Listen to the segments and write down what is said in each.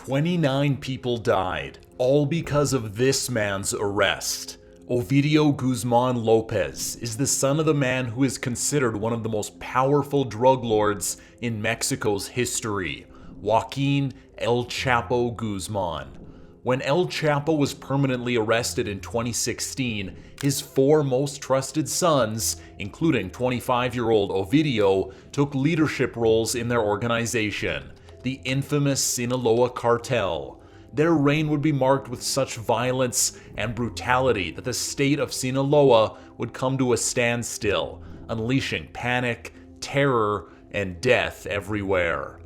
29 people died, all because of this man's arrest. Ovidio Guzman Lopez is the son of the man who is considered one of the most powerful drug lords in Mexico's history, Joaquin El Chapo Guzman. When El Chapo was permanently arrested in 2016, his four most trusted sons, including 25-year-old Ovidio, took leadership roles in their organization, the infamous Sinaloa cartel. Their reign would be marked with such violence and brutality that the state of Sinaloa would come to a standstill, unleashing panic, terror, and death everywhere.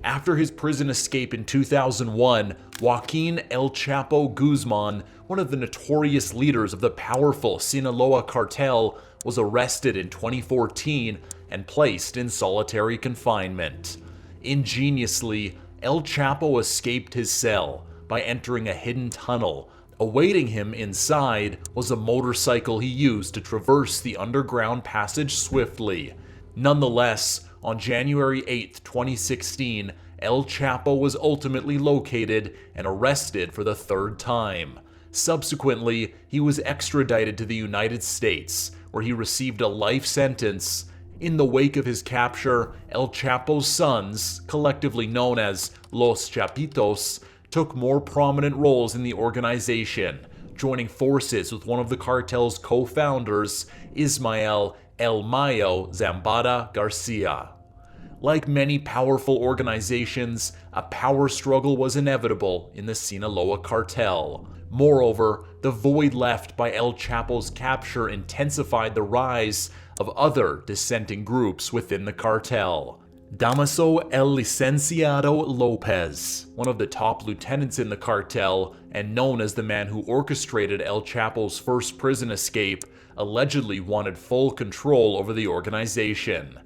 After his prison escape in 2001, Joaquin El Chapo Guzman, one of the notorious leaders of the powerful Sinaloa cartel, was arrested in 2014 and placed in solitary confinement. Ingeniously, El Chapo escaped his cell by entering a hidden tunnel. Awaiting him inside was a motorcycle he used to traverse the underground passage swiftly. Nonetheless, on January 8, 2016, El Chapo was ultimately located and arrested for the third time. Subsequently, he was extradited to the United States, where he received a life sentence. In the wake of his capture, El Chapo's sons, collectively known as Los Chapitos, took more prominent roles in the organization, joining forces with one of the cartel's co-founders, Ismael El Mayo Zambada Garcia. Like many powerful organizations, a power struggle was inevitable in the Sinaloa cartel. Moreover, the void left by El Chapo's capture intensified the rise of other dissenting groups within the cartel. Damaso El Licenciado Lopez, one of the top lieutenants in the cartel and known as the man who orchestrated El Chapo's first prison escape, allegedly wanted full control over the organization.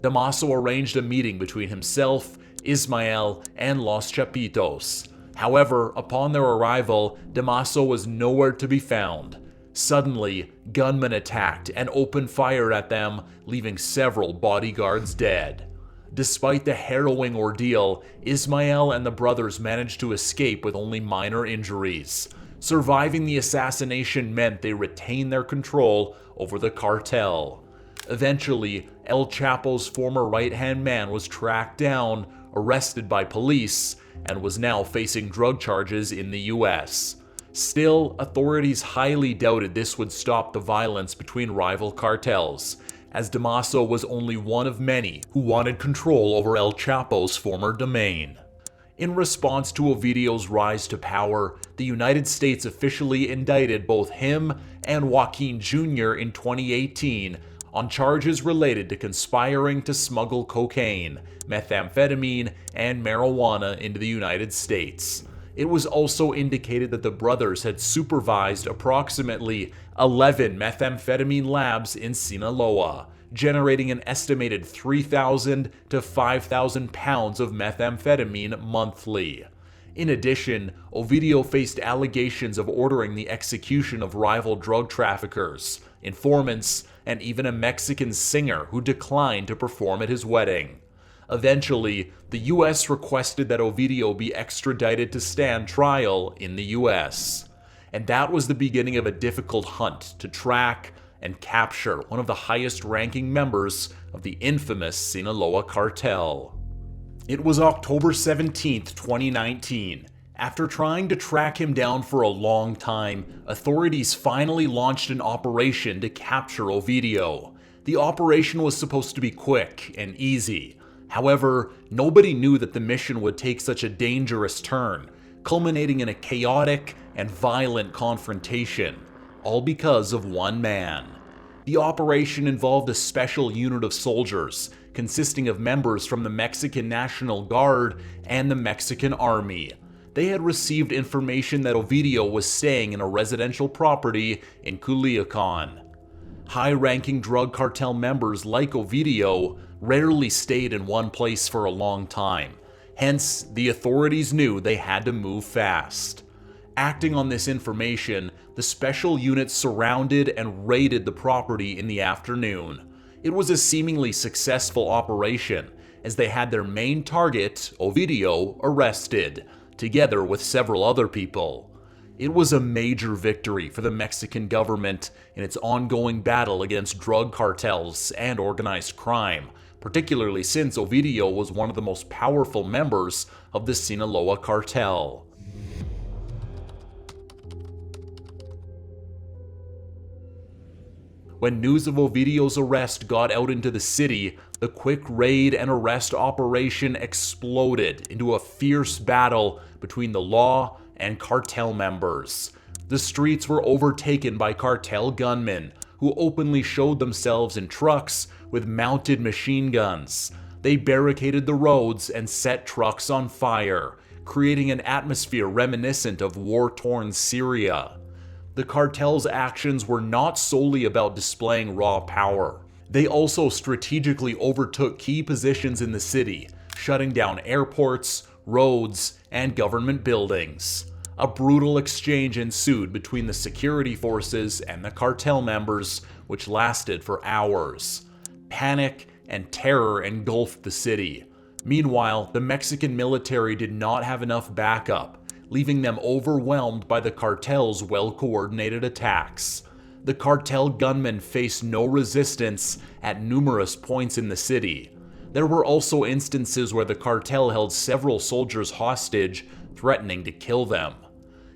Damaso arranged a meeting between himself, Ismael, and Los Chapitos. However, upon their arrival, Damaso was nowhere to be found. Suddenly, gunmen attacked and opened fire at them, leaving several bodyguards dead. Despite the harrowing ordeal, Ismael and the brothers managed to escape with only minor injuries. Surviving the assassination meant they retained their control over the cartel. Eventually, El Chapo's former right-hand man was tracked down, arrested by police, and was now facing drug charges in the US. Still, authorities highly doubted this would stop the violence between rival cartels, as Damaso was only one of many who wanted control over El Chapo's former domain. In response to Ovidio's rise to power, the United States officially indicted both him and Joaquin Jr. in 2018 on charges related to conspiring to smuggle cocaine, methamphetamine, and marijuana into the United States. It was also indicated that the brothers had supervised approximately 11 methamphetamine labs in Sinaloa, generating an estimated 3,000 to 5,000 pounds of methamphetamine monthly. In addition, Ovidio faced allegations of ordering the execution of rival drug traffickers, informants, and even a Mexican singer who declined to perform at his wedding. Eventually, the US requested that Ovidio be extradited to stand trial in the US. And that was the beginning of a difficult hunt to track and capture one of the highest-ranking members of the infamous Sinaloa cartel. It was October 17, 2019. After trying to track him down for a long time, authorities finally launched an operation to capture Ovidio. The operation was supposed to be quick and easy. However, nobody knew that the mission would take such a dangerous turn, culminating in a chaotic and violent confrontation, all because of one man. The operation involved a special unit of soldiers consisting of members from the Mexican National Guard and the Mexican Army. They had received information that Ovidio was staying in a residential property in Culiacan. High-ranking drug cartel members like Ovidio rarely stayed in one place for a long time. Hence, the authorities knew they had to move fast. Acting on this information, the special unit surrounded and raided the property in the afternoon. It was a seemingly successful operation, as they had their main target, Ovidio, arrested. together with several other people. It was a major victory for the Mexican government in its ongoing battle against drug cartels and organized crime, particularly since Ovidio was one of the most powerful members of the Sinaloa cartel. When news of Ovidio's arrest got out into the city, the quick raid and arrest operation exploded into a fierce battle between the law and cartel members. The streets were overtaken by cartel gunmen, who openly showed themselves in trucks with mounted machine guns. They barricaded the roads and set trucks on fire, creating an atmosphere reminiscent of war-torn Syria. The cartel's actions were not solely about displaying raw power. They also strategically overtook key positions in the city, shutting down airports, roads, and government buildings. A brutal exchange ensued between the security forces and the cartel members, which lasted for hours. Panic and terror engulfed the city. Meanwhile, the Mexican military did not have enough backup, leaving them overwhelmed by the cartel's well-coordinated attacks. The cartel gunmen faced no resistance at numerous points in the city. There were also instances where the cartel held several soldiers hostage, threatening to kill them.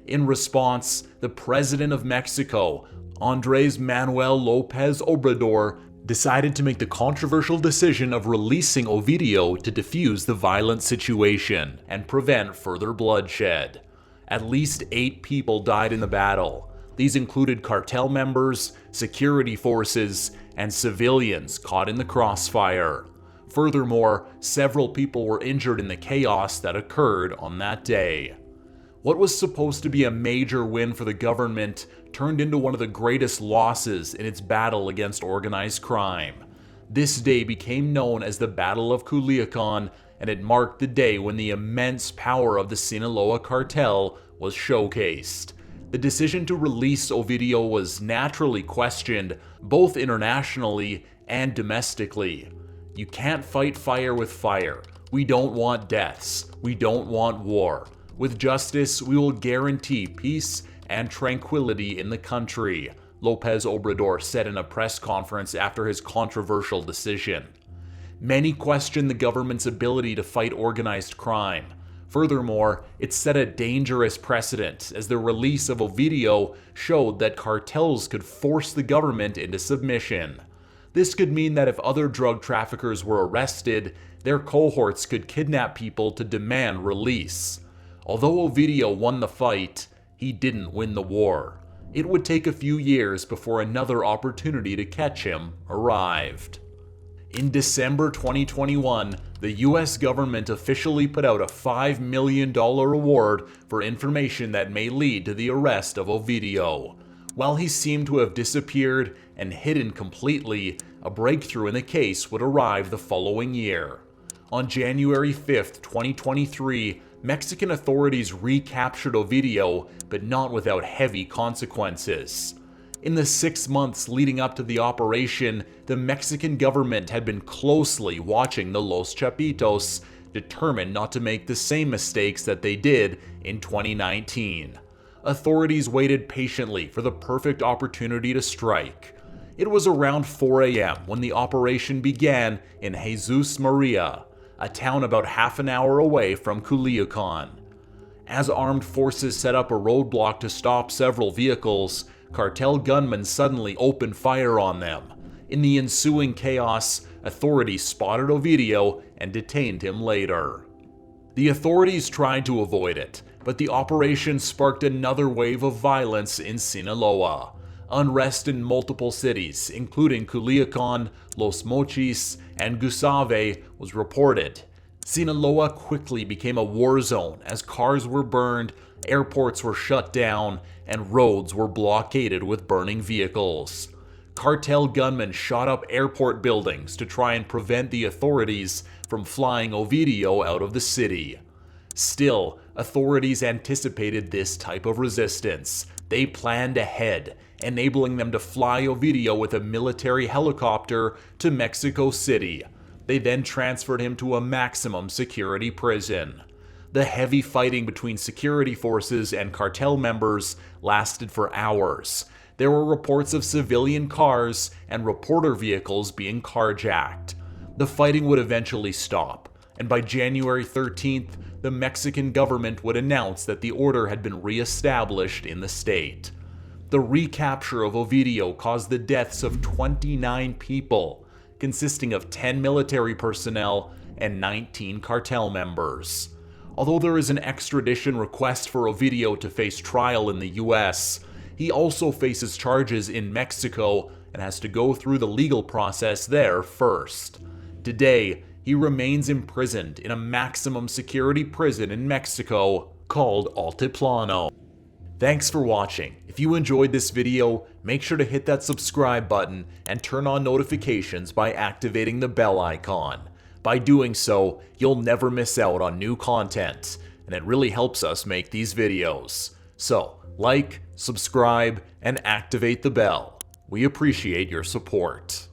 In response, the president of Mexico, Andrés Manuel López Obrador, decided to make the controversial decision of releasing Ovidio to defuse the violent situation and prevent further bloodshed. At least 8 people died in the battle. These included cartel members, security forces, and civilians caught in the crossfire. Furthermore, several people were injured in the chaos that occurred on that day. What was supposed to be a major win for the government turned into one of the greatest losses in its battle against organized crime. This day became known as the Battle of Culiacan, and it marked the day when the immense power of the Sinaloa cartel was showcased. The decision to release Ovidio was naturally questioned, both internationally and domestically. You can't fight fire with fire. We don't want deaths. We don't want war. With justice, we will guarantee peace and tranquility in the country, López Obrador said in a press conference after his controversial decision. Many questioned the government's ability to fight organized crime. Furthermore, it set a dangerous precedent, as the release of Ovidio showed that cartels could force the government into submission. This could mean that if other drug traffickers were arrested, their cohorts could kidnap people to demand release. Although Ovidio won the fight, he didn't win the war. It would take a few years before another opportunity to catch him arrived. In December 2021, the US government officially put out a $5 million reward for information that may lead to the arrest of Ovidio. While he seemed to have disappeared and hidden completely, a breakthrough in the case would arrive the following year. On January 5, 2023, Mexican authorities recaptured Ovidio, but not without heavy consequences. In the 6 months leading up to the operation, the Mexican government had been closely watching the Los Chapitos, determined not to make the same mistakes that they did in 2019. Authorities waited patiently for the perfect opportunity to strike. It was around 4 a.m. when the operation began in Jesus Maria, a town about half an hour away from Culiacan. As armed forces set up a roadblock to stop several vehicles, cartel gunmen suddenly opened fire on them. In the ensuing chaos, authorities spotted Ovidio and detained him later. The authorities tried to avoid it, but the operation sparked another wave of violence in Sinaloa. Unrest in multiple cities, including Culiacan, Los Mochis, and Guasave, was reported. Sinaloa quickly became a war zone as cars were burned, airports were shut down, and roads were blockaded with burning vehicles. Cartel gunmen shot up airport buildings to try and prevent the authorities from flying Ovidio out of the city. Still, authorities anticipated this type of resistance. They planned ahead, enabling them to fly Ovidio with a military helicopter to Mexico City. They then transferred him to a maximum security prison. The heavy fighting between security forces and cartel members lasted for hours. There were reports of civilian cars and reporter vehicles being carjacked. The fighting would eventually stop, and by January 13th, the Mexican government would announce that the order had been re-established in the state. The recapture of Ovidio caused the deaths of 29 people, consisting of 10 military personnel and 19 cartel members. Although there is an extradition request for Ovidio to face trial in the US, he also faces charges in Mexico and has to go through the legal process there first. Today, he remains imprisoned in a maximum security prison in Mexico called Altiplano. Thanks for watching. If you enjoyed this video, make sure to hit that subscribe button and turn on notifications by activating the bell icon. By doing so, you'll never miss out on new content, and it really helps us make these videos. So, like, subscribe, and activate the bell. We appreciate your support.